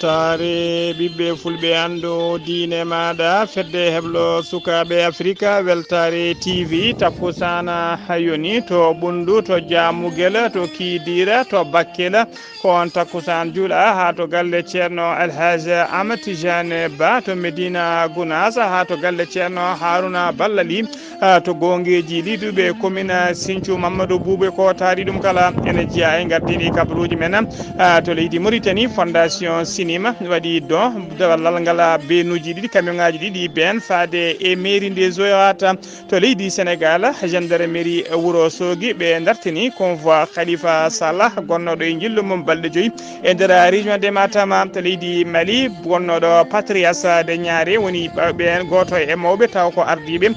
weltare ɓiɓɓe fulɓe andu diine maɗa fedde heblo sukaɓe africa weltare tv takkusana hayoni to ɓundu to jamugel to kidira to bakkela ko on takkusan juuɗa ha to galle ceerno alhaji Ahmed Tidiane Ba to Medina Gounass ha to galle ceerno Haruna Ballali to gongeji liduɓe commune Sinthiou Mamadou Boubé ko taari ɗum kala ene jeeya e gardini kabaruji men to leydi Mauritanie fondation Sinima waɗi don dewallal ngal benuji ɗiɗi kamioŋaji ɗiɗi ben faade e mairie des Oyoata to leydi Sénégal gendarmerie Wuro Sogi ɓe dartini convoi Khalifa Salah gonnoɗo e jillu mum balɗe joyyi e nder région de Matam to leydi Mali gonnoɗo Patrias de Niare woni ɓen goto e mawɓe taw ko ardiɓe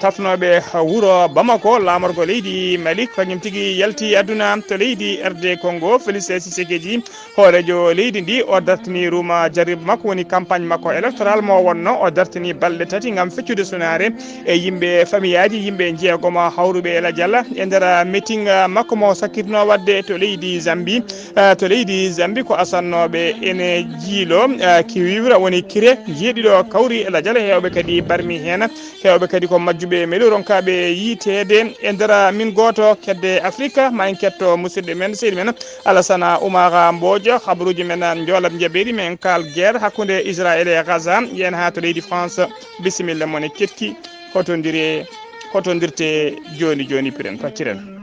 tafnoɓe wuro Bamako lamorgo leydi Mali kañum tigui yalti aduna to leydi RD Congo Félix Tshisekedi hoorejo leydi ndi o dartini ruma jarib makko woni campagne makko électoral mo wonno o dartini balɗe tati gam feccude sunare e yimɓe famiyaji yimɓe jeegoma hawruɓe ela dialla e nder meeting makko mo sakkitno wadde to leydi Zambie ko asannoɓe ene jiilo ki vivre woni kire jeeɗiɗo kawri ela dialla hewɓe kadi barmi hen hewɓe kadi ko majjuɓe meɗo ronkaɓe yitede e nder min goto kedde Afrique ma en ketto musidɗo men seydi men Alassane Oumar Mbodj habaruji men joolat jaɓeɗi men kal guerre hakkude Israël e Gaza yen ha to leydi France bisimilla mone ketki hotodirte joni piren facciren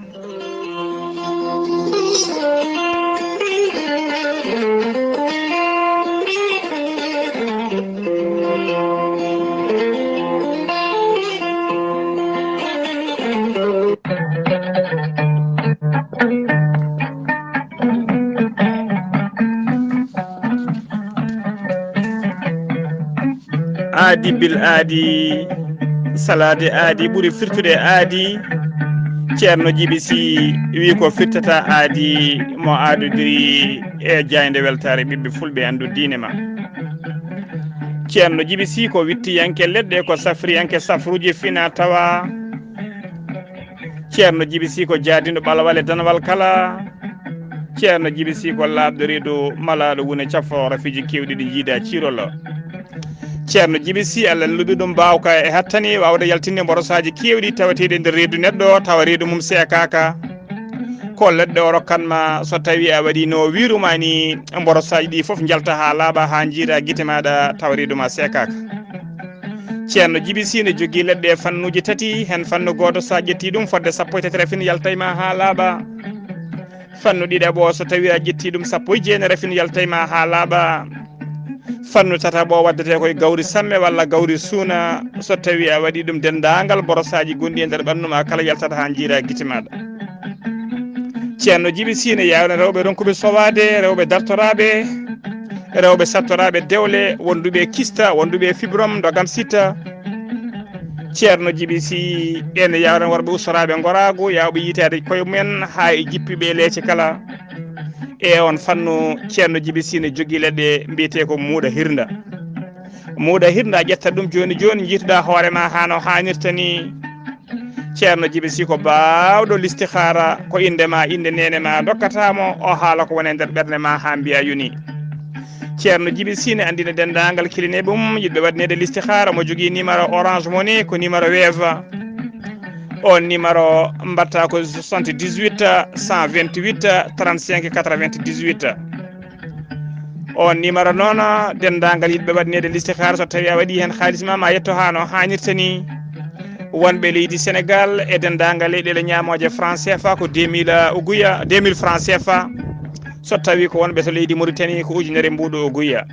aadi bil aadi salade aadi ɓuuri firtude aadi ceerno Djiby Sy wi ko firtata aadi mo adodiri e jayde weltare ɓiɓɓe fulɓe andu diine ma ceerno Djiby Sy ko wittiyanke leɗɗe ko safriyanke safruji fina tawa ceerno Djiby Sy ko jaadiɗo ɓalawal e danawal kala ceerno Djiby Sy ko labɗo reedu malaɗo wone cafo rafiji kewɗi ɗi jiida cirolo ceerno Djiby Sy Allah luɓi ɗum mbawka e hattani wawde yaltinde mborosaji kewɗi tawateɗe nder reedu neɗɗo tawa reedu mum seekaka ko leɗɗe o rokkanma so tawi a waɗi no wirumani mborosaji ɗi foof jalta ha laaɓa ha jiira guite maɗa tawa reedu ma seekaka ceerno Djiby Sy ne jogui leɗɗe fannuji tati hen fannu goto sa ƴetti ɗum fodde sappo e tati rafin yaltayma ha laaɓa fannu ɗiɗaɓo so tawi a ƴetti ɗum sappo e jeenayi rafin yaltayma ha laaɓa fannu tataɓo waddete koye gawri samme walla gawri suuna so tawi a waɗi ɗum dendagal borosaji gonɗi e nder ɓannuma kala yaltata ha jiira guite maɗa ceerno Djiby Sy ne yawna rewɓe ronkuɓe sowade rewɓe dartoraɓe rewɓe sattoraɓe dewle wonduɓe kista wonduɓe fibrom dogam sitta ceerno Djiby Sy ene yawna worɓe ustoraɓe gorago yawɓe yitede koye mumen ha e jippiɓe leece kala e on fannu ceerno Djiby Sy ne jogui leɗɗe mbiyete ko muuɗa hirda a ƴettat ɗum joni jiituɗa hoorema hano hannirta ni ceerno Djiby Sy ko bawɗo listihara ko indema inde nene ma dokkatamo o haala ko wone nder ɓerde ma ha mbiya yoni ceerno Djiby Sy ne andina dendagal kilineɓe mum yiɗɓe waɗnede listihara mo jogui numéro Orange Money ko numéro Wave on numéro mbatta ko 78 128 35 98 on numéro noon dendagal yiɗɓe waɗnede listihara so tawi a waɗi hen haalisma ma yetto ha no hannirta ni wonɓe leydi Sénégal e dendagal leyɗele ñamoje franc CFA ko 2000 franc CFA so tawi ko wonɓe to leydi Mauritanie ko ujunere mbuɗo guya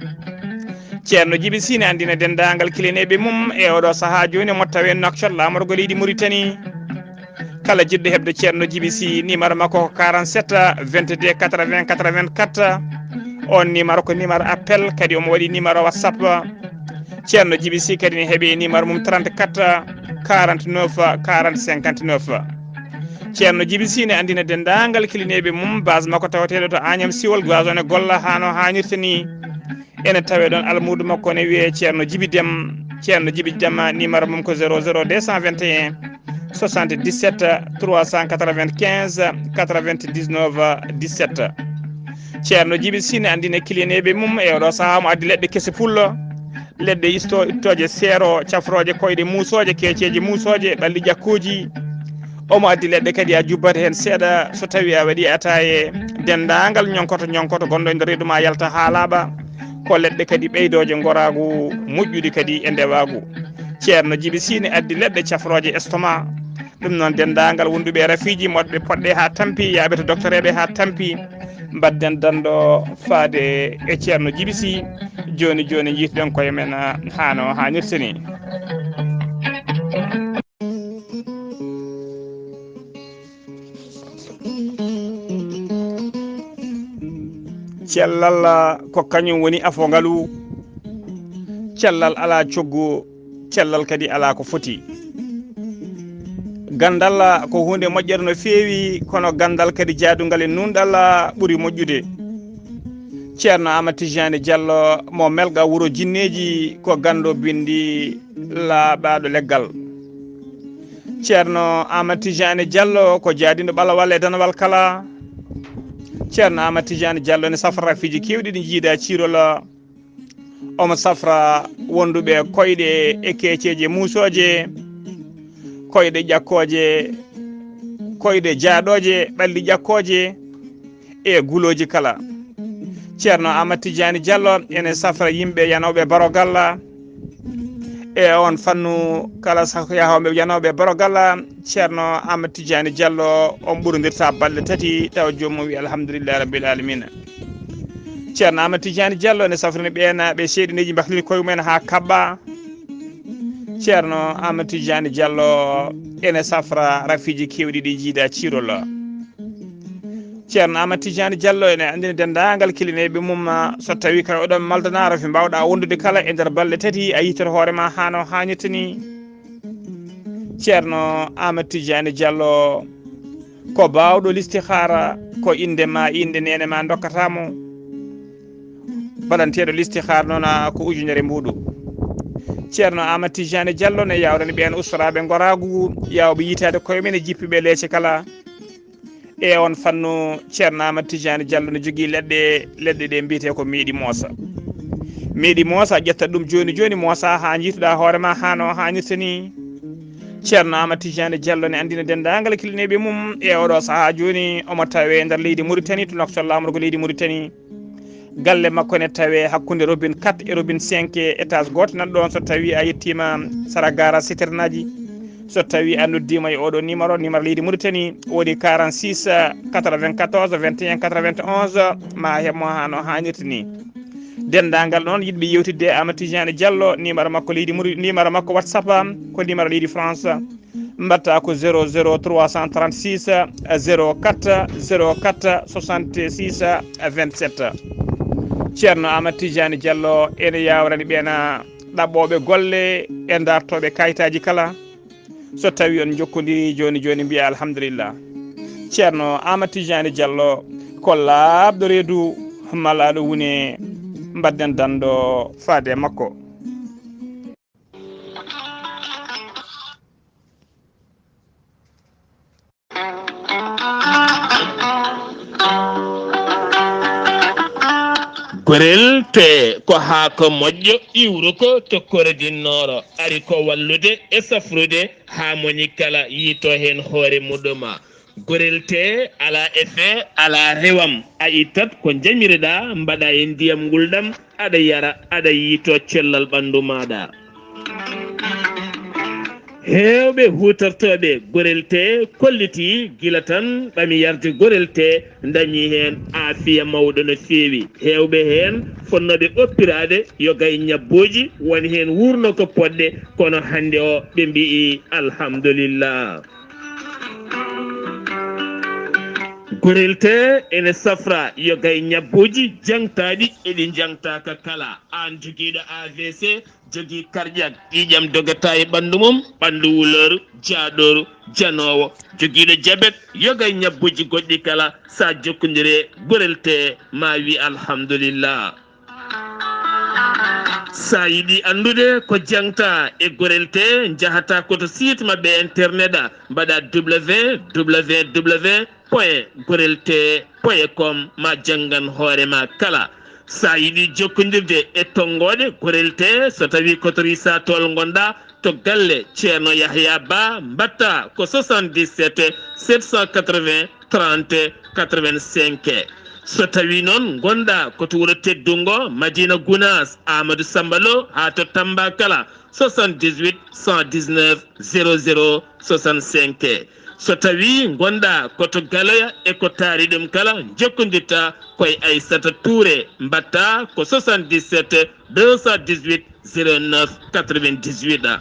ceerno Djiby Sy ne andina dendagal kilineɓe mum e oɗo saaha joni mo tawe Nouakchott lamorgo leydi Mauritanie kala jiɗɗo hebde ceerno Djiby Sy numéro makko ko 47 22 80 84 on numéro ko numéro appel kadi omo waɗi numéro WhatsApp ceerno Djiby Sy kadi ne heeɓi numéro mum 34 49 40 59 ceerno Djiby Sy ne andina dendagal kilineɓe mum base makko tawateɗo to Agnam Siwol gazon e golla hano hannirta ni ene tawe ɗon almudo makko ne wiye ceerno Djiby Déme numéro mum ko 00 221 77 395 99 17 ceerno Djiby Sy ne andine kilineɓe mum e oɗo saaha mo addi leɗɗe kese pullo leɗɗe ittoje seero cafroje koyɗe muusoje keeceji muusoje ɓalli ƴakkuji omo addi leɗɗe kadi a jubbata hen seeɗa so tawi a waɗi ataye dendagal ñonkoto gonɗo e nder reedu ma yalta ha laaɓa ko leɗɗe kadi ɓeydoje goragu moƴƴuɗi kadi e ndewagu ceerno Djiby Sy ne addi leɗɗe cafroje estomac ɗum noon dendagal wonduɓe rafiji moɗɓe poɗɗe ha tampi yaaɓe to docteur eɓe ha tampi mbadden danɗo faade e ceerno Djiby Sy joni jiituɗen koye men hano hannirta ni cellal ko kañum woni afongalu cellal ala coggu cellal kadi ala ko foti gandal ko hunde moƴƴere no feewi kono gandal kadi jaadugal e nunɗal ɓuuri moƴƴude ceerno Amadou Tidiane Diallo mo melga wuro jinneji ko gando bindi laaɓaɗo leggal ceerno Amadou Tidiane Diallo ko jaadiɗo ɓalawal e danawal kala ceerno Amadou Tidiane Diallo ne safra fiji kewɗi ɗi jiida cirol omo safra wonduɓe koyɗe e keeceje muusoje koyɗe ƴakkoje koyɗe jaaɗoje ɓalli ƴakkoje e guloji kala ceerno Amadou Tidiane Diallo ene safra yimɓe yanoɓe barogal e on fannu kala yahoɓe yanoɓe barogal ceerno Amadou Tidiane Diallo on ɓurodirta balɗe tati taw jomum wi alhamdulillahi rabbil alamina ceerno Amadou Tidiane Diallo ne safrini ɓeena ɓe seeɗineji mbahlini koye mumen ha kabba ceerno Amadou Tidiane Diallo ene safra rafiji kewɗi ɗi jiida cirol ceerno Amadou Tidiane Diallo ene andini dendagal kilineɓe mum so tawi kay oɗon maldana rafi mbawɗa wondude kala e nder balɗe tati a yittat hoorema hano hannirta ni ceerno Amadou Tidiane Diallo ko bawɗo listihara ko indema inde nene ma dokkatamo baɗanteɗo listihara noon ko ujunere mbuɗu ceerno Amadou Tidiane Diallo ne yawrani ɓen ustoraɓe goragu yawɓe yitade koye men e jippiɓe leece kala e on fannu ceerno Amadou Tidiane Diallo ne jogui leɗɗe ɗe mbiyete ko meeɗi moosa ƴettat ɗum joni moosa ha jiituɗa hoorema hano hannirta ni ceerno Amadou Tidiane Diallo ne andina dendagal kilineɓe mum e oɗo saaha joni omo tawe nder leydi Mauritanie to noktor lamrugo leydi Mauritanie galle makko ne tawe hakkude robine 4 e robine 5 étage goto nan ɗon so tawi a yettima sara gara citernaji so tawi a noddima e oɗo numéro leydi Mauritanie woodi 46 94 21 91 ma heɓmo hano hannirta ni dendagal noon yiɗɓe yewtidde e Amadou Tidiane Diallo numéro makko numéro makko WhatsApp ko numéro leydi France mbatta ko 00336 04 04 66 27 ceerno Amadou Tidiane Diallo ene yawrani ɓeena ɗaɓɓoɓe golle e dartoɓe kayitaji kala so tawi on jokkodiri joni mbiya alhamdulillah ceerno Amadou Tidiane Diallo ko laaɓɗo reedu malaɗo wune mbadden danɗo faade makko gorel te ko haako moƴƴo iwru ko tokkore dinnooro ari ko wallude e safrude haa moni kala yiito heen hoore muɗuma gorel te ala effet ala rewam a ittat ko jamiriɗa mbaɗa e ndiyam ngulɗam aɗa yara aɗa yiito cellal ɓanndu maɗa heewɓe hutortoɓe gorel te kolliti gila tan ɓami yarde gorel te dañi heen aafiya mawɗo no feewi heewɓe heen fonnoɓe oppirade yogay ñabboji woni heen wurno ko poɗɗe kono hannde o ɓe mbi'i alhamdulillah gorel te ene safra yogay ñabboji jangtaɗi eɗi jangtaka kala an joguiɗo AVC jogui cardiaque ƴiƴam dogata e ɓandu mum ɓandu wuleur jaaɗoru janowo joguiɗo diabete yogay ñabboji goɗɗi kala sa jokkodire gorel te ma wi alhamdulillah sa yiɗi andude ko jangta e gorel te jahata koto site mabɓe internet mbaɗa www point gurelte point com ma jangan hoorema kala sa yiɗi jokkodirde e tonggode gurelte so tawi kotori sa tol gonda to galle ceerno Yahya Ba mbatta ko 77 780 30 85 so tawi noon gonda ko to wuro teddungo Madina Gounas Amadou Sambalo ha to Tamba kala 78 119 00 65 so tawi gonda koto Galoya e ko taari ɗum kala jokkodirta koye Aissata Touré mbatta ko 77 218 09 98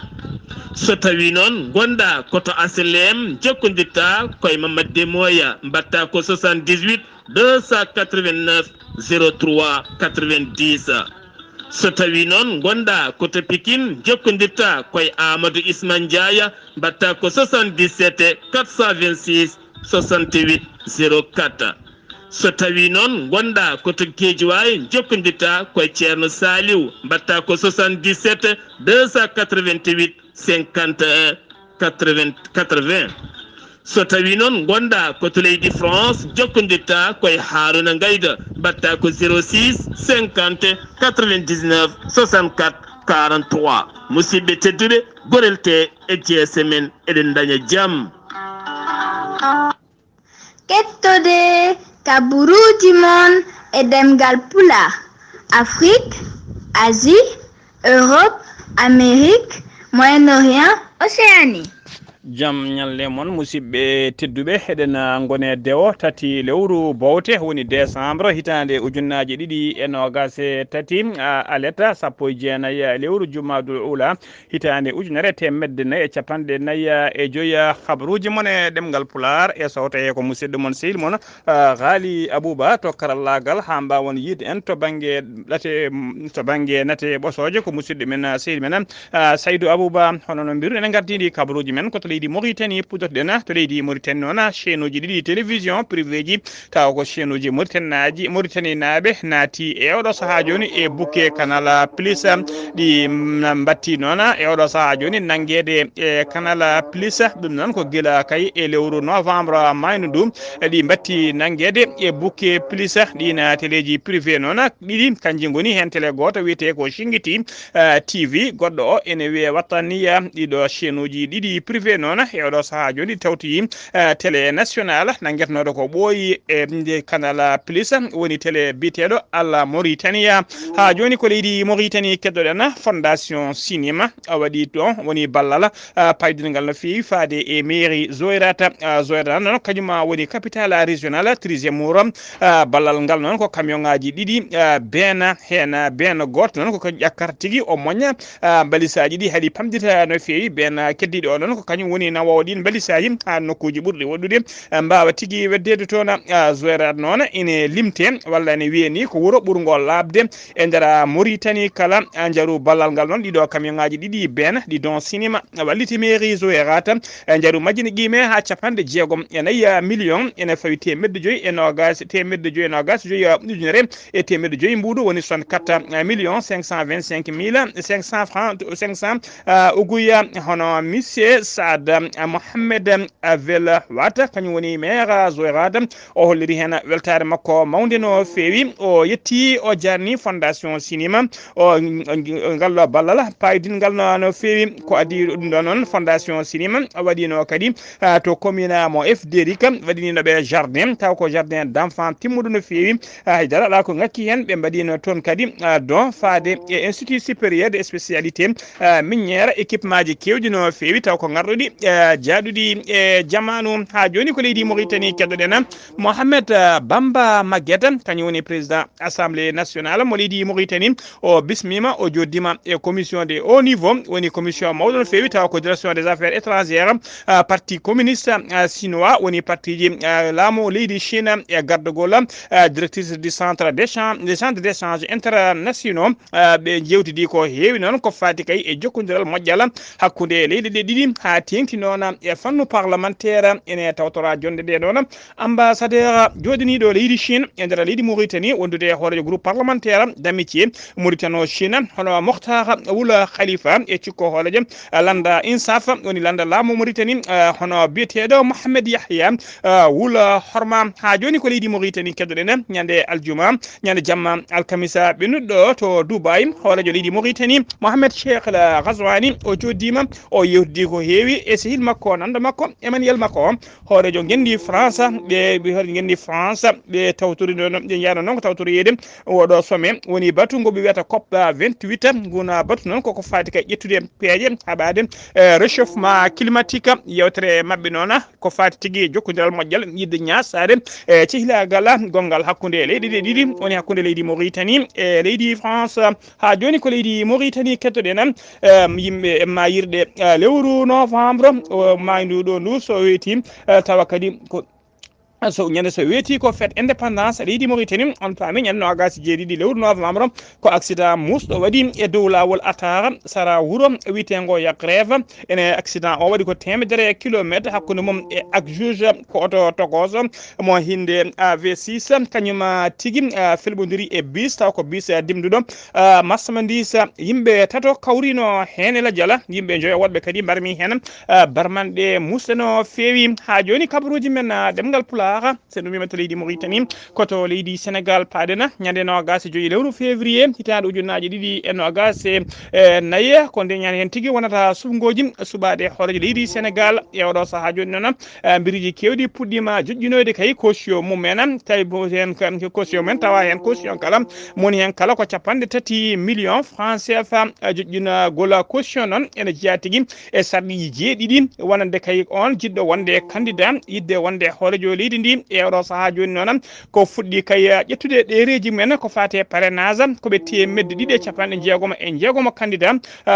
so tawi noon gonda koto Aslem jokkodirta koye Mamadou Moya mbatta ko 78 289 03 90 so tawi noon gonda koto Pikine jokkodirta koye Amadou Isman Ndiaya mbatta ko 77 426 68 04 so tawi noon gonda koto Guédiawaye jokkodirta koye ceerno Saliou mbatta ko 77 288 51 80 so tawi noon gonda koto leydi France jokkodirta koye Haruna Gayda mbatta ko 06 50 99 64 43 musidɓe tedduɓe gorelte e GSMN eɗen daña jaam kettode kaburuji mon e ɗemngal pulaar Afrique, Asie, Europe, Amérique, Moyen-Orient, Océanie. jam ñalle mon musidɓe tedduɓe eɗen gone dewo tati lewru bowte woni décembre hitande ujunnaji ɗiɗi e nogase tati aleta sappo e jeenayyi lewru jumadul ula hitande ujunere temedde nayyi e capanɗe nayyi e joyyi habaruji mon e ɗemgal pular e sowtaye ko musidɗo mon sehil mon Ghalii Abuu to karallagal ha mbawon yide en to banggue nate ɓosoje ko musidɗo men sehil men Saydou Abou hono no mbiru enen gardidi kabaruji men ko leydi Mauritanie pudotɗen to leydi Mauritanie noon chaîne uji ɗiɗi télévision privé ji taw ko chaîne uji Mauritanie naaɓe naati e oɗo saaha joni e bouquet canal plus ɗi batti noon e oɗo saaha joni nanguede e canal plus ɗum noon ko guila kay e lewru novembre mayno ɗum ɗi batti nanguede e bouquet plus ɗina téléji privé noon ɗiɗi kanji goni hen télé goto wiyete ko Shingiti TV goɗɗo o ene wiye wattaniya ɗiɗo chaîne uji ɗiɗi privé noon e oɗo saaha joni tawtoyi télé national nanguetnoɗo ko ɓooyi e canal plus woni télé biteɗo alla Mauritania ha joni ko leydi Mauritanie keddoɗen fondation cinéma waɗi ɗon woni ballal paydingal no fewi faade e mairie Zoyrata noon kañuma woni capital régional 3e mouro ballal ngal noon ko camion ngaji ɗiɗi ben hen ben goto noon ko kañum ƴakkata tigui o moña balisaji ɗi haɗi pamdita no fewi ben keddiɗo o noon ko kañum woni nawowo ɗin balisaji ha nokkuji ɓurɗi woɗɗude mbawa tigui weddede toon Zoyrata noon ene limte walla ene wiye ni ko wuuro ɓurgol labde e nder Mauritanie kala jaaru ballal ngal noon ɗiɗo camion ngaji ɗiɗi ben ɗi don cinéma walliti mairie Zoyrata jaaru majjine qime ha capanɗe jeegom e nayyi million ene fawi temedde joyyi e nogas joyyi ujunere e temedde joyyi mbuɗu woni 64 millions 525 mille 500 francs 500 uguya hono monsieur Saad Mohamed Avel wata kañum woni maire Zoyrata o holliri hen weltare makko mawde no fewi o yetti o jarni fondation cinéma o ngal ballal paydingal no fewi ko adi ɗum ɗo noon fondation cinéma waɗino kadi to commune mo FDRIC waɗinino ɓe jardin taw ko jardin d'enfant timmuɗo no fewi haydara ala ko ngakki hen ɓe mbaɗino toon kadi don faade e institut supérieur de spécialité miniére équipement ji kewɗi no fewi taw ko garɗuɗi jaaɗuɗi e jamanu ha joni ko leydi Mauritanie keddoɗen Mohamed Bamba Maguette kañum woni président assemblée nationale mo leydi Mauritanie o bismima o joddima e commission de haut niveau woni commission mawɗo no fewi taw ko direction des affaires étrangères parti communiste chinois woni parti ji laamu leydi Chine e gardogol directrice du centre d'échange internationaux ɓe jewtidi ko heewi noon ko fati kay e jokkodiral moƴƴal hakkude leydi ɗe ɗiɗi ha jengti noon e fannu parlementaire ene tawtora jonde de noon ambassadeur jodiniɗo leydi Chine e nder leydi Mauritanie wondude hoorejo groupe parlementaire d'amitié Mauritano Chine hono Mokhtar Wula Khalifa e cikko hoolejo landa insaf woni landa laamu Mauritanie hono biyeteɗo Mohamed Yahya Wula Horma ha joni ko leydi Mauritanie keddoɗen ñande aljuma ñande jamma alkamisa ɓennuɗɗo to Dubai hoorejo leydi Mauritanie Mohamed Cheikh El Ghazouani o joddima o yewtidi ko heewi e sehil makko nanda makko Emmanuel Macron hoorejo gendi France ɓe gendi France ɓe tawtori ɗon ɓe jeyano noon ko tawtori yeyde oɗo sommet woni batu ngo ɓe wiyata COP 28 guna batu noon koko fati kay ƴettude peeje haɓade réchauffement climatique yewtere mabɓe noon ko fati tigui jokkodiral moƴƴal yidde ñasade cehilagal gongal hakkude leydi ɗe ɗiɗi woni hakkude leydi Mauritanie e leydi France ha joni ko leydi Mauritanie kettoɗen yimɓe mayirɗe lewru novembre mayduɗo ndu so weeti tawa kadi ko so ñande so weeti ko fête indépendance leydi Mauritanie on paami ñande nogas jeeɗiɗi lewru novembre ko accident musɗo waɗi e dow lawol atara sara wuuro witengo Yakrève ene accident o waɗi ko 100 kilométre hakkude mum e ak juge ko oto togos mo hinde V6 kañum tigui felɓodiri e bus taw ko bus dimduɗo marchandise yimɓe tato kawrino hen e ladiala yimɓe joyo woɗɓe kadi mbarmi hen barmanɗe musɗe no feewi ha joni kabaruji men ɗemngal pulaar c'est ɗum wimata leydi Mauritanie koto leydi Sénégal paadena ñande nogas e joyi lewru février hitande ujunnaje ɗiɗi e nogas e nayi ko nde ñande hen tigui wonata subgoji suɓade hoorejo leydi Sénégal e oɗo saaha joni noon biriji kewɗi puɗɗima joƴƴinoyde kay caution mumen tawi hen caution men tawa hen caution kala moni hen kala ko 30 millions francs CFA joƴƴinagol caution noon ene jeeya tigui e sarɗiji jeeɗiɗi wonande kay on jiɗɗo wonde candidat yidde wonde hoorejo leydi ndi e oɗo saaha joni noon ko fuɗɗi kay ƴettude ɗereji men ko fate parrainage koɓe temedde ɗiɗi e capanɗe jeegomo candidat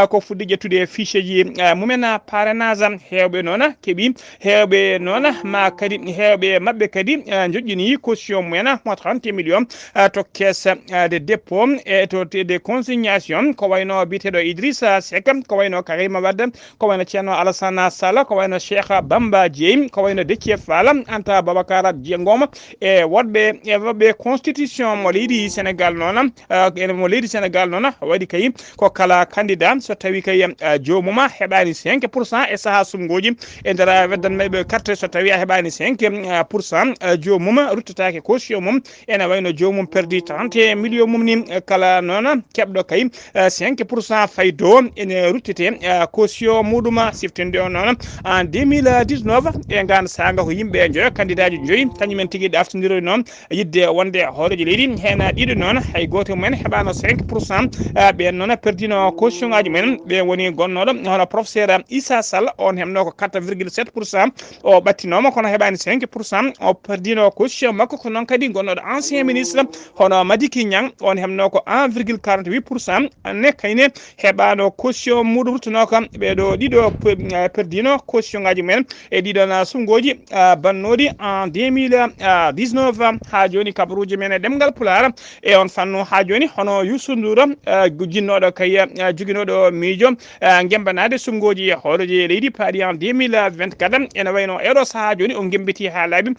ko fuɗɗi ƴettude fiche ji mumen parrainage hewɓe noon keeɓi hewɓe noon ma kadi hewɓe mabɓe kadi joƴƴini caution mumen mo 30 millions to caisse de dépôt e to de consignation ko wayno biteɗo Idrissa Seck ko wayno Karima Wade ko wayno ceerno Alassane Sall ko wayno Cheikh Bamba Dieye ko wayno Déthié Fall Anta Babacar Diengom e woɓɓe constitution mo leydi Sénégal noon mo leydi Sénégal noon waɗi kay ko kala candidat so tawi kay jomuma heɓani 5% e saaha sumgoji e nder weddanmaɓe carte so tawi a heɓani 5% jomum ruttatake caution mum ene wayno jomum perdi 30 millions mum ni kala noon keɓɗo kay 5% faydo ene ruttete caution muɗum siftinde o noon en 2019 e ngan saga ko yimɓe joyo candidat ji joyi kañumen tigui ɗaftodiri noon yidde wonde hoorejo leydi hen ɗiɗo noon hay goto mumen heɓano 5% ɓen noon perdino caution ngaji mumen ɓe woni gonnoɗo hono professeur Issa Sall on hemno ko 4,7% o ɓattinoma kono heɓani 5% o perdino caution makko ko noon kadi gonnoɗo ancien ministre hono Madiki Niang on hemno ko 1,48% ne kayne heɓano caution muɗum ruttuno kam ɓeɗo ɗiɗo perdino caution ngaji mumen e ɗiɗon sumgoji bannodi en 2019 ha joni kabaruji men e ɗemngal pulaar e on fannu ha joni hono Youssou Ndour jinnoɗo kay joguinoɗo miijo gembanade sumgoji hooreji leydi paaɗi en 2024 ene wayno eɗo saaha joni o gembiti ha laaɓi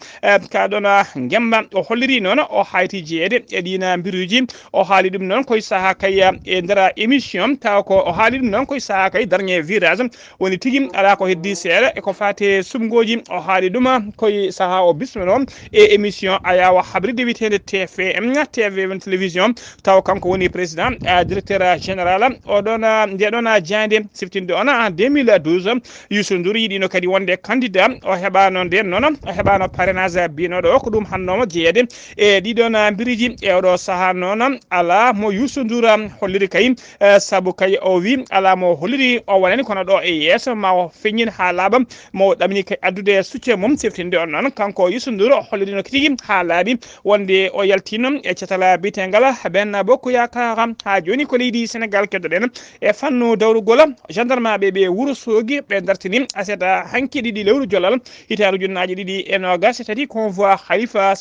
kaɗon gemba o holliri noon o hayti jeeyede e ɗina mbiruji o haali ɗum noon koye saaha kay e nder émission taw ko o haali ɗum noon koye saaha kay dernier virage woni tigui ala ko heddi seeɗa e ko fate sumgoji o haali ɗum koye saaha o bismino e émission ayawa habride witede TFM TV télévision taw kanko woni président directeur général oɗon ndeɗon jande siftinde on en 2012 Youssou Ndour yiɗino kadi wonde candidat o heɓano nden noon o heɓano parrainage binoɗo o ko ɗum hannoma jeeyede e ɗiɗon biriji e oɗo saaha noon ala mo Youssou Ndour holliri kay saabu kay o wi ala mo holliri o wonani kono ɗo e yeeso ma o feññin ha laaɓa mo ɗamini kay addude soutien mum siftinde on noon kanko Youssou Ndour o hollirino tigui ha laaɓi wonde o yaltino e catala bitegal Benno Bokk Yakaar ha joni ko leydi Sénégal keddoɗen e fannu dawrugol gendarme ɓe Wourossogui ɓe dartini aseta hanki ɗiɗi lewru jollal hitande ujunnaje ɗiɗi e nogas tati convoi Khalifa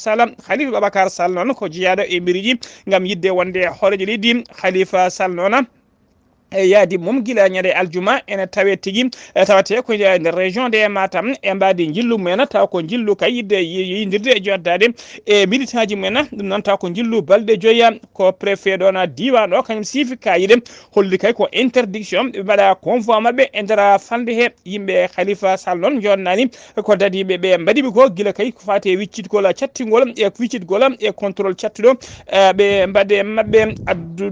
Babacar Sall noon ko jeeyaɗo e mbiriji gam yidde wonde hoorejo leydi Khalifa Sall noon e yaadi mum gila ñande aljuma ene tawe tigi tawate ko nder région de Matam e mbadi jillu men taw ko jillu kayidde yindirde e joddade e militant ji men ɗum noon taw ko jillu balɗe joya ko préfet ɗon diwan o kañum siifi kayide holli kay ko interdiction ɓe mbaɗa convoi mabɓe e nder fande he yimɓe Khalifa Sall noon jonnani ko dadiɓe ɓe mbaɗiɓe ko gila kay ko fati e wiccitgol cattigol e wiccitgol e contrôle cattuɗo ɓe mbaɗe mabɓe addu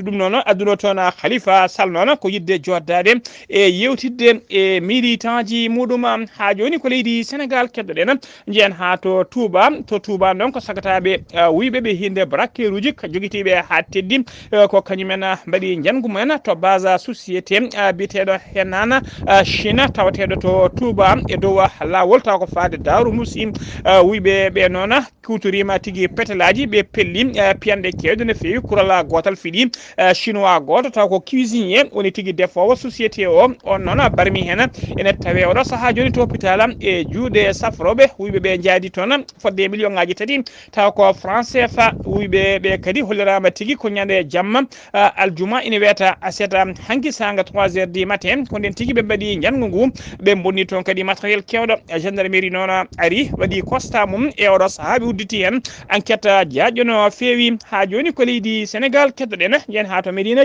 ɗum noon adduno toon Khalifa Sall noon ko yidde joddade e yewtidde e militant ji muɗum ha joni ko leydi Sénégal keddoɗen jiyan ha to Touba noon ko sagataɓe wuyɓeɓe hinde braquer uji joguitiɓe ha teddi ko kañumen mbaɗi jangu mumen to base société biteɗo henana Chine tawateɗo to Touba e dow lawol taw ko fade Darou Moussi wuyɓe ɓe noon kutorima tigui pétalaji ɓe pelli piyanɗe kewde no fewi kurala gotal fiɗi chinois goto taw ko cuisinier woni tigui defowo société o on noon barmi hen ene tawe oɗo saaha joni to hôpital e juuɗe safroɓe wuyɓeɓe jaadi toon fodde million ngaji tati taw ko franc CFA wuyɓeɓe kadi hollirama tigui ko ñande jamma aljuma ina wiyata aseta hanki sanga 3h du matin ko nden tigui ɓe mbaɗi jangu ngu ɓe bonni toon kadi matériel kewɗo gendarmerie noon ari waɗi constat mum e oɗo saaha ɓe udditi hen enquête jaƴƴono feewi ha joni ko leydi Sénégal keddoɗen yen ha to Médina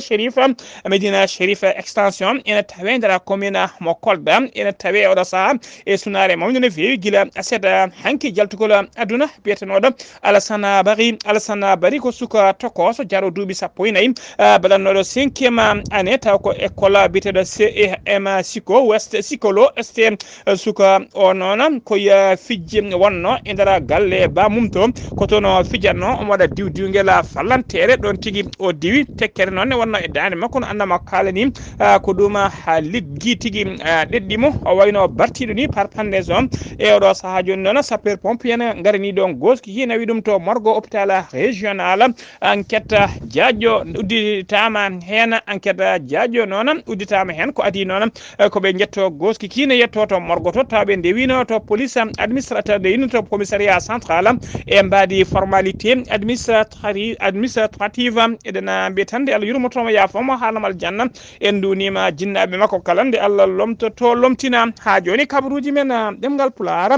Chérif extension ene tawe nder commune mo Kolda ene tawe oɗo saaha e sunare mawde no fewi guila aseɗa hanki jaltugol aduna biyetenoɗo Alassane Bari ko suka tokoso jaro duuɓi 14 baɗannoɗo 5e année taw ko école biteɗo CEM Sikolo ST suka o noon koye fijji wonno e nder galle bamum to ko toon fijatno omo waɗa diwdiwguel fallantere ɗon tigui o diwi tekkere noon ne wonno e dande makko no andama kalani ko ɗum liggi tigui ɗeɗɗimo o wayno bartiɗo ni par pendaison e oɗo saaha joni noon sapeur pompier en garini ɗon goski hi nawi ɗum to morgue hôpital régional enquête jaƴƴo udditama hen enquête jaƴƴo noon udditama hen ko adi noon koɓe jetto goski kine yetto to morgue to taw ɓe ndewino to police administrateur ndewino to commissariat central e mbadi formalité administrative eɗen mbiyatande Allah yurmotomo yafomo halamal janna en dunima jinnaɓe makko kala nde Allah lomtina ha joni kabaruji men ɗemngal pulaar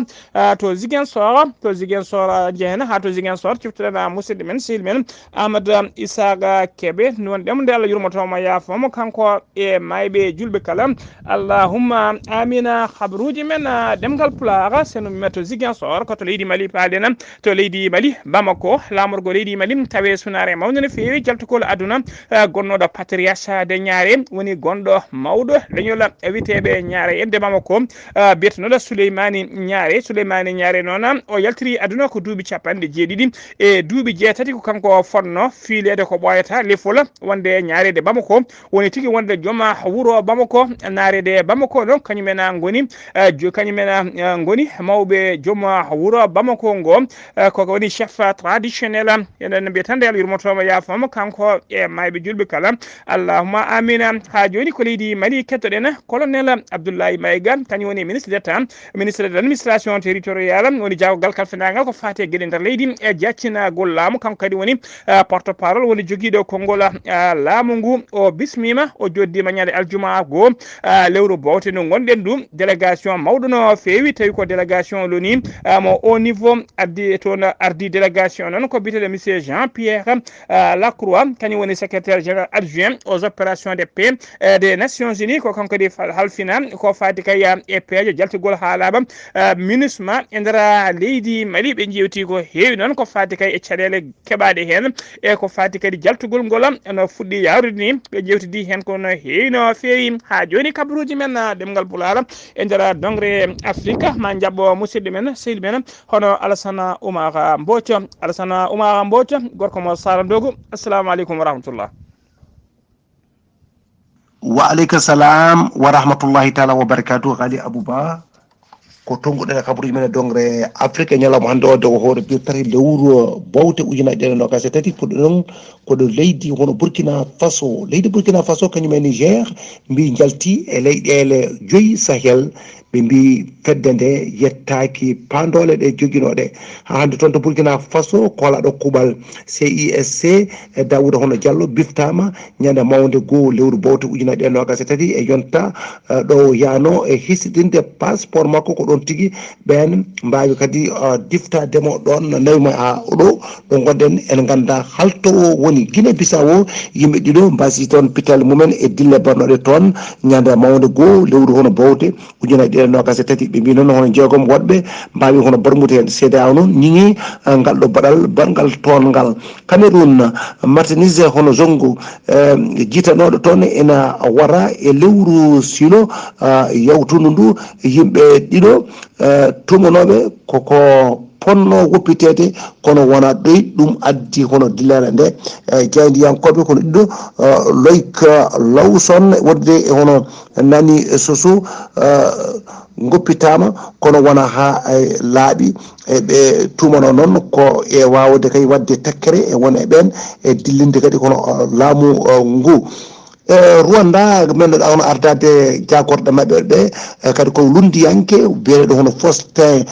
to Ziguinchor jehen ha to Ziguinchor ciftoɗen musidɗo men sehil men Amadou Isaga Kebe non ɗemde Allah yurmotomo yafomo kanko e mayɓe julɓe kala allahumma amina kabaruji men ɗemngal pulaar seno to Ziguinchor ko to leydi Mali paalɗen to leydi Mali Bamako lamorgo leydi Mali tawe sunare mawde no fewi jaltugol aduna gonnoɗo patriarche de ñaare woni gonɗo mawɗo leñol witeɓe ñaare en de Bamako biyetenoɗo Souleymani ñaare noon o yaltiri aduna ko duuɓi 70 e duuɓi 6 ko kanko fonno fiilede ko ɓoyata lefol wonde ñaarede Bamako woni tigui wonde jooma wuuro Bamako naarede Bamako noon kañumen goni mawɓe jooma wuuro Bamako ngo koko woni chef traditionnel enen mbiyatande Allah yurmotomo yaafama kanko e mayɓe julɓe kala allahumma amina ha joni ko leydi Mali kettoɗen colonel Abdoulaye Maïga kañum woni ministre d'état ministre de l'administration territoriale woni jawgal kalfinagal ko fate gueɗe nder leydi e jaccinagol laamu kanko kadi woni porte parole woni joguiɗo konngol laamu ngu o bismima o joddima ñande aljuma goo lewru bowte no gonɗen ɗum délégation mawɗo no fewi tawi ko délégation loni mo au niveau ardi délégation noon ko biteɗo monsieur Jean-Pierre Lacroix kañum woni secrétaire général adjoint aux opérations de paix des Nations Unies ko kanko kadi halfina ko fati kay e peejo jaltigol haalaɓa MINUSMA e nder leydi Mali ɓe jewti ko heewi noon ko fati kay e caɗele keɓaɗe hen e ko fati kadi jaltugol ngol no fuɗɗi yawrude ni ɓe jewtidi hen kono heewi no feewi ha joni kabaruji men ɗemngal pulaar e nder dongre Afrique ma jabbo musidɗo men sehil men hono Alassane Oumar Mbodj gorko mo Sara Ndogo assalamu aleykum wa rahmatullah. Wa aleykum salam wa rahmatullahi taala wa barakatuh. Ghalii Abuu ko tonguɗen kabaruji men dongre Afrique ñalawma hande o dogo hoyre-biir tati lewru bowte ujunaje ɗiɗi nogas e tati fuɗɗo ɗon koɗo leydi hono Burkina Faso leydi Burkina Faso kañum e Niger mbi jalti e leyɗele 5 Sahel ɓe mbi fedde nde yettaki pandole ɗe joguinoɗe ha hande toon to Burkina Faso kolaɗo kuuɓal CISC e Dawouda Hono Diallo biftama ñande mawde goo lewru bowte ujunnaje ɗe nogas e tati e yonta ɗo yano e hisitinde passeport makko ko ɗon tigui ɓen mbawi kadi diftademo ɗon nawima ha ɗo ɗo gonɗen en ganda haltowo woni Guinée Bissau yimɓe ɗiɗo mbasi toon pitale mumen e dille barnoɗe toon ñande mawde goo lewru hono bowte ujunnaje ɗe nogas e tati ɓe mbi noon hono jeegom woɗɓe mbawi hono barmude hen CEDEAO noon ñiŋi ngal ɗo baɗal bangal toon ngal Cameroun Martinique hono zongo jitanoɗo toon ena wara e lewru silo yawtundu ndu yimɓe ɗiɗo tumanoɓe koko ponno woppitede kono wona ɗoy ɗum addi hono dillere nde jeydiyankoɓe kono ɗiɗo Loïc Lawson wonde e hono nani soso goppitama kono wona ha laaɓi ɓe tumano noon ko e wawde kay wadde tekkere e wona e ɓen e dillinde kadi kono laamu ngu Rwanda mennoɗa hono ardade jagorɗe mabɓe ɓe kadi ko lundiyanke biyeɗo hono Faustin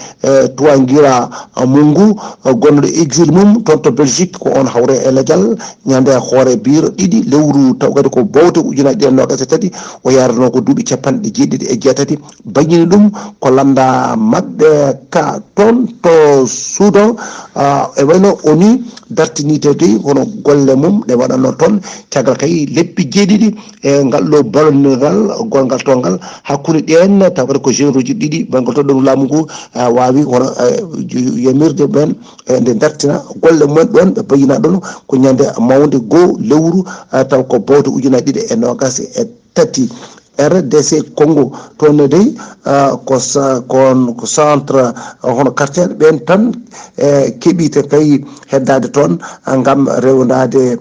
Touangira Mungu gonnoɗo exil mum toon to Belgique ko on hawre e leƴal ñande hoyre-biir ɗiɗi lewru taw kadi ko bowte ujunnaje ɗe nogas e tati o yarano ko duuɓi capanɗe jeeɗiɗi e jeetati bañini ɗum ko landa mabɓe ka toon to Soudan e wayno oni dartinitede hono golle mum ɗe waɗanno toon caggal kay lebbi jeeɗiɗi e ngal ɗo baloniral gongal tongal hakkude ɗen taw kadi ko général uji ɗiɗi banggal to ɗum laamu ngu wawi hono yamirde ɓen nde dartina golle mumen ɗon ɓe bayina ɗon ko ñande mawde goo lewru taw ko bowte ujunnaje ɗiɗi e nogas e tati RDC Congo toon dey ko centre hono quartier ɓen tan keeɓite kay heddade toon gam rewdade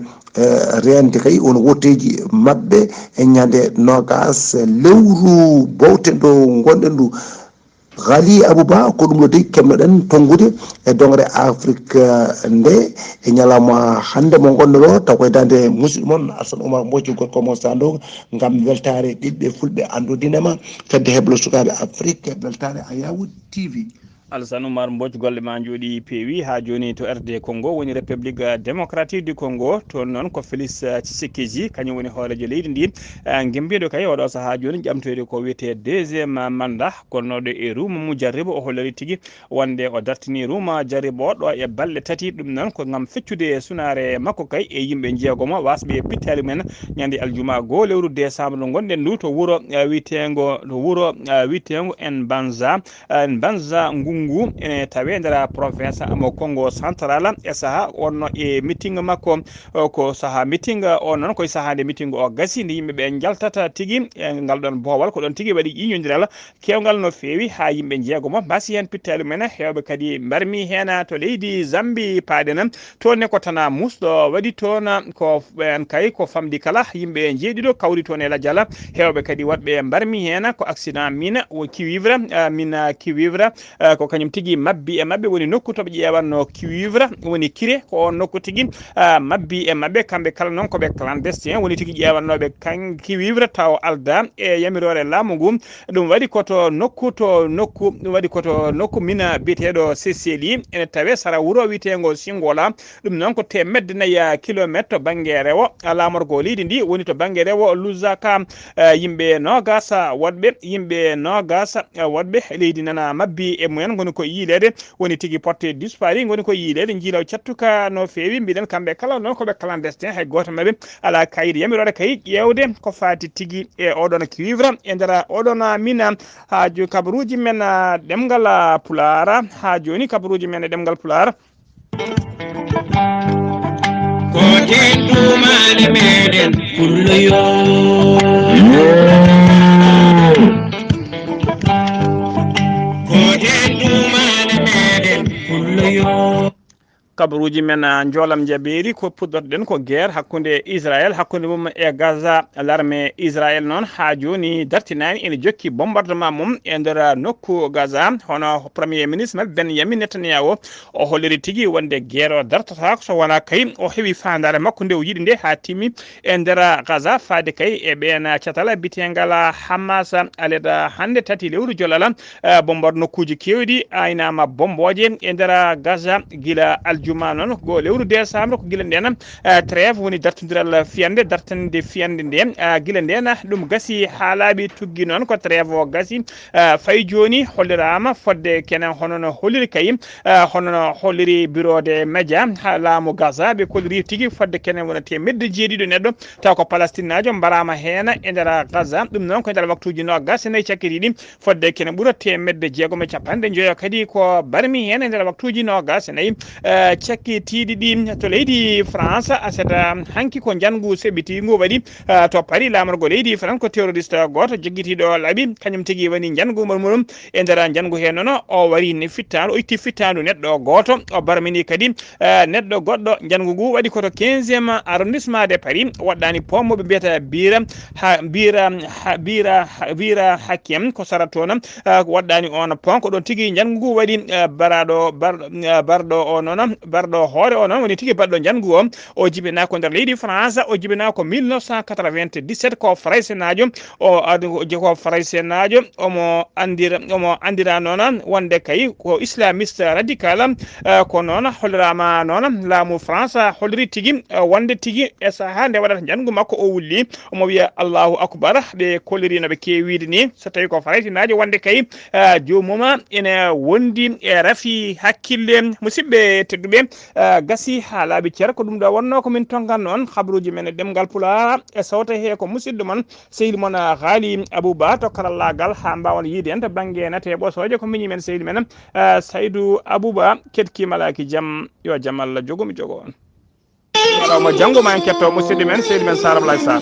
rende kay on woteji mabɓe e ñande nogas lewru bowte ɗo gonɗen ndu Ghalii Abuu ko ɗum ɗo dey kemnoɗen tongude e dongre Afrique nde e ñalawma hande mo gonɗo ɗo taw koye dande musidɗo moon Assane Oumar Mbodji gorko mo Sando gam weltare ɓiɓɓe fulɓe andudinema fedde heblo sukaɓe Afrique weltare Ayawu TV. Alassane Oumar Mbodji golle ma jooɗi peewi ha joni to RD Congo woni République démocratique du Congo toon noon ko Félix Tshisekedi kañum woni hoorejo leydi ndi guimbiɗo kay oɗo saaha joni ƴamtoyde ko wiyete deuxiéme mandat gonnoɗo e ruuma mu jarriba o hollori tigui wonde o dartini ruuma jarriba o ɗo e balɗe tati ɗum noon ko gam feccude sunare makko kay e yimɓe jeegomo wasɓe pittali men ñande aljuma goo lewru décembre nde gonɗen ndu to wuuro witego en banza ngu ene tawe nder province mo Congo central e saaha onno e meeting makko ko saaha meeting o noon koye sahade meeting o gasi nde yimɓeɓe jaltata tigui e ngal ɗon boowal ko ɗon tigui waɗi ƴiñodiral kewgal no fewi ha yimɓe jeegomo mbasi hen pittali men hewɓe kadi mbarmi hen to leydi Zambie paaɗen toon ne ko tana musɗo waɗi toon ko en kay ko famdi kala yimɓe jeeɗiɗo kawri toon e ladial hewɓe kadi waɗɓe mbarmi hen ko accident mina o kiwivre ko kañum tigui mabbi e mabɓe woni nokku toɓe ƴewanno cuivre woni kire ko on nokku tigui mabbi e mabɓe kamɓe kala noon koɓe clandestin woni tigui ƴewannoɓe cuivre taw alda e yamirore laamu ngu ɗum waɗi koto nokku mina biyeteɗo CCD ene tawe sara wuuro witego Singola ɗum noon ko temedde nayyi kilométre to banggue rewo lamorgo leydi ndi woni to banggue rewo Lusaka yimɓe nogas woɗɓe leydi nana mabbi e mumen goni ko yiilede woni tigui porté dispari goni ko yiilede jiilaw cattuka no fewi mbiɗen kamɓe kala noon koɓe clandestin hay goto mabɓe ala kayit yamirode kay ƴewde ko fati tigui e oɗon cuivre e nder oɗon mina ha joni kabaruji men ɗemngal pulaar ha joni kabaruji men ɗemngal pulaar ko ten ɗumani meɗen fulloyo kabaruji men jolam jaberi ko puddorɗen ko guerre hakkunde Israël hakkunde mum e Gaza l'armée Israël non ha joni dartinani ene jokki bombardement mum e nder nokku Gaza hono premier ministre Benjamin Netanyahu o holliri tigi wonde guerre o dartata so wona kay o heewi fandare makko nde o yiɗi nde ha timmi e nder Gaza faade kay e ɓen catala bitengal Hamas aleda hande tati lewru jolala bombard nokkuji kewɗi aynama bomboje e nder Gaza gila aljuma non go lewru décembre ko gila nden trêve woni dartodiral fiyande dartande fiyande nde gila nden ɗum gasi ha laaɓi tuggi noon ko trêve o gasi fay joni hollirama fodde kenen honono holliri kay honono holliri bureau de média ha laamu Gaza ɓe kolliri tigui fodde kenen wona temedde jeeɗiɗo neɗɗo taw ko palestine najo mbarama hen e nder Gaza ɗum noon ko nder waktuji nogas e nayyi cakkitiɗi fodde kene ɓuura temedde jeegom e capanɗe joyo kadi ko barmi hen e nder waktuji nogas e nayyi cakkitiɗi ɗi to leydi France aseta hanki ko jangu seɓɓitingu waɗi to Paris lamorgo leydi France ko terroriste goto joguitiɗo laaɓi kañum tigui woni jangu muɗum e nder jangu hen noon o wari ne fittandu o itti fittandu neɗɗo goto o barmini kadi neɗɗo goɗɗo jangu ngu waɗi koto 15e arrondissement de Paris waɗɗani pommoɓe mbiyata bira hakim ko saratona waɗɗani on pon ko ɗon tigui jangu ngu waɗi barɗo o noon barɗo hoore o noon woni tigui baɗɗo jangu o jibina ko nder leydi France o jibina ko 1997 ko français najo ko français najo omo andira noon wonde kay ko islamiste radical ko noon hollirama noon laamu France holliri tigui wonde tigui e saaha nde waɗata jangu makko o wulli omo wiya Allahu akbar ɓe kolliri noɓe kewiide ni so tawi ko français najo wonde kay jomuma ene wondi e rafi hakkille musidɓe tedduɓe gasi ha laaɓi ceer ko ɗum ɗo wonno ko min tongan noon habaruji men ɗemgal pulaar e sawta he ko musidɗo mon sehil mon Ghalii Abuu to karallagal ha mbawon yiide en to banggue nate ɓosoje ko miñi men sehil men Saydou Abou ketkimalaki jaam yo jaam Allah jogomi jogo on alawma janggo ma en ketto musidɗo men sehil men Sara Blay Sarr